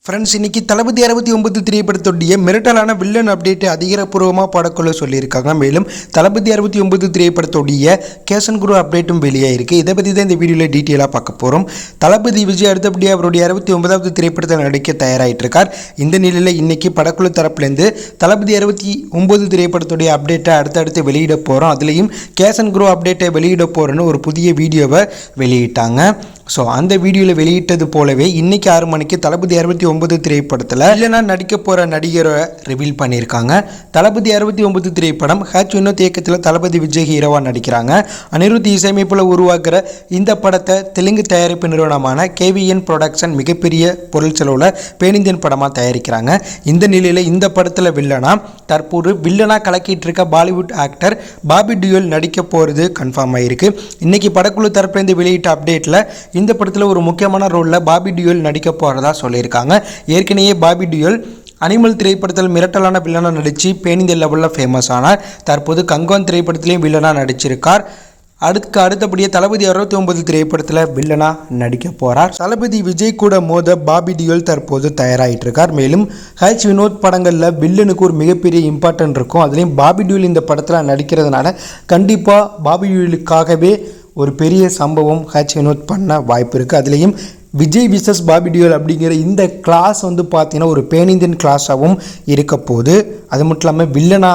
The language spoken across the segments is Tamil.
ஃப்ரெண்ட்ஸ், இன்னைக்கு தளபதி 69 திரைப்படத்துடைய மிரட்டலான வில்லன் அப்டேட் அதிகாரப்பூர்வமாக படக்குழு சொல்லியிருக்காங்க. மேலும் தளபதி 69 திரைப்படத்துடைய கேஷன் குரு அப்டேட்டும் வெளியாயிருக்கு. இதை பற்றி தான் இந்த வீடியோவில் டீட்டெயிலாக பார்க்க போகிறோம். தளபதி விஜய் அடுத்தபடியாக அவருடைய 69வது திரைப்படத்தை நடிக்க தயாராகிட்டு இருக்கார். இந்த நிலையில் இன்னைக்கு படக்குழு தரப்புலேருந்து தளபதி 69 திரைப்படத்துடைய அப்டேட்டை அடுத்தடுத்து வெளியிட போகிறோம், அதுலேயும் கேஷன் குரு அப்டேட்டை வெளியிட போகிறோன்னு ஒரு புதிய வீடியோவை வெளியிட்டாங்க. ஸோ அந்த வீடியோவில் வெளியிட்டது போலவே இன்றைக்கி 6 மணிக்கு தளபதி 69 திரைப்படத்தில் இல்லைனா நடிக்க போகிற நடிகரை ரிவீல் பண்ணியிருக்காங்க. தளபதி 69 திரைப்படம் வினோத் இயக்கத்தில் தளபதி விஜய் ஹீரோவாக நடிக்கிறாங்க. அனிருத் இசையமைப்பில் உருவாக்குற இந்த படத்தை தெலுங்கு தயாரிப்பு நிறுவனமான KVN ப்ரொடக்ஷன் மிகப்பெரிய பொருள் செலவில் பேனிந்தியன் படமாக தயாரிக்கிறாங்க. இந்த நிலையில் இந்த படத்தில் தற்போது வில்லனா கலக்கிட்டு இருக்க பாலிவுட் ஆக்டர் பாபி டியோல் நடிக்க போகிறது கன்ஃபார்ம் ஆகிருக்கு. இன்றைக்கி படக்குழு தரப்புலேருந்து வெளியிட்ட அப்டேட்டில் இந்த படத்தில் ஒரு முக்கியமான ரோலில் பாபி டியோல் நடிக்க போகிறதா சொல்லியிருக்காங்க. ஏற்கனவே பாபி டியோல் அனிமல் திரைப்படத்தில் மிரட்டலான வில்லனாக நடித்து பேனிந்தியன் லெவலில் ஃபேமஸ் ஆனார். தற்போது கங்கான் திரைப்படத்திலையும் வில்லனாக நடிச்சிருக்கார். அடுத்தபடியே தளபதி 69 திரைப்படத்தில் வில்லனாக நடிக்க போகிறார். தளபதி விஜய் கூட மோத பாபி டியோல் தற்போது தயாராகிட்டு இருக்கார். மேலும் வினோத் படங்களில் வில்லனுக்கு ஒரு மிகப்பெரிய இம்பார்ட்டன்ட் இருக்கும். அதுலேயும் பாபி டியோல் இந்த படத்தில் நடிக்கிறதுனால கண்டிப்பாக பாபி டியோலுக்காகவே ஒரு பெரிய சம்பவம் வினோத் பண்ண வாய்ப்பு இருக்குது. அதுலேயும் விஜய் விசஸ் பாபி டியோல் அப்படிங்கிற இந்த கிளாஸ் பார்த்தீங்கன்னா ஒரு பேனிந்தியன் கிளாஸாகவும் இருக்க போகுது. அது மட்டும் இல்லாமல் வில்லனா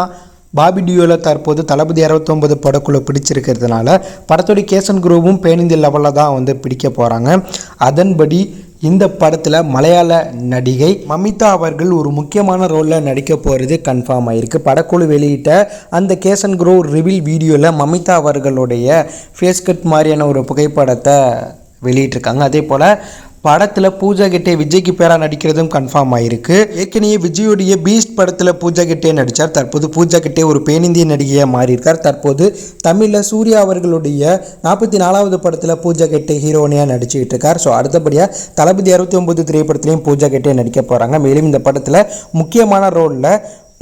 பாபி டியோலை தற்போது தளபதி 69 படக்குழு பிடிச்சிருக்கிறதுனால படத்தோடைய கேஷன் குருவும் பேனிந்தியன் லெவலில் தான் பிடிக்க போகிறாங்க. அதன்படி இந்த படத்தில் மலையாள நடிகை மமிதா அவர்கள் ஒரு முக்கியமான ரோலில் நடிக்க போகிறது கன்ஃபார்ம் ஆகிருக்கு. படக்குழு வெளியிட்ட அந்த கேஷன் குரு ரிவீல் வீடியோவில் மமிதா அவர்களுடைய ஃபேஸ் கட் மாதிரியான ஒரு புகைப்படத்தை வெளியிட்டிருக்காங்க. அதே போல் படத்தில் பூஜா கெட்டே விஜய்க்கு பேராக நடிக்கிறதும் கன்ஃபார்ம் ஆகிருக்கு. ஏற்கனவே விஜயோடைய பீஸ்ட் படத்தில் பூஜா கெட்டே நடித்தார். தற்போது பூஜா கெட்டே ஒரு பேனிந்திய நடிகையாக மாறியிருக்கார். தற்போது தமிழில் சூர்யா அவர்களுடைய 44வது படத்தில் பூஜா கெட்டே ஹீரோனியாக நடிச்சுக்கிட்டு இருக்கார். ஸோ அடுத்தபடியாக தளபதி 69 திரைப்படத்திலையும் பூஜா கெட்டே நடிக்க போகிறாங்க. மேலும் இந்த படத்தில் முக்கியமான ரோலில்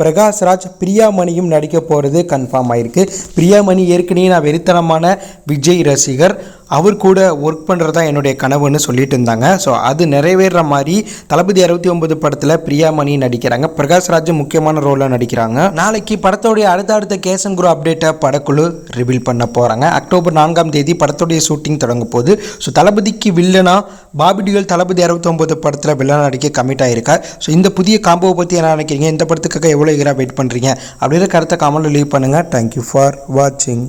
பிரகாஷ்ராஜ் பிரியாமணியும் நடிக்க போகிறது கன்ஃபார்ம் ஆகிருக்கு. பிரியாமணி ஏற்கனவே நான் வெறித்தனமான விஜய் ரசிகர், அவர் கூட ஒர்க் பண்ணுறதா என்னுடைய கனவுன்னு சொல்லிட்டு இருந்தாங்க. ஸோ அது நிறைவேற மாதிரி தளபதி 69 படத்தில் பிரியாமணி நடிக்கிறாங்க. பிரகாஷ்ராஜ் முக்கியமான ரோலில் நடிக்கிறாங்க. நாளைக்கு படத்தோடைய அடுத்த கேஷன் குரு அப்டேட்டை படக்குழு ரிவீல் பண்ண போகிறாங்க. அக்டோபர் 4ஆம் தேதி படத்தோடைய ஷூட்டிங் தொடங்க போகுது. ஸோ தளபதிக்கு வில்லனா பாபி டியோல் தளபதி 69 படத்தில் வில்லனா நடிக்க கமிட் ஆகிருக்கார். ஸோ இந்த புதிய காம்போவை பற்றி என்ன நினைக்கிறீங்க? இந்த படத்துக்காக எவ்வளோ வெயிட் பண்ணுறீங்க அப்படிங்கிற கருத்தை கமெண்ட்டில் லீவ் பண்ணுங்கள். தேங்க்யூ ஃபார் வாட்சிங்.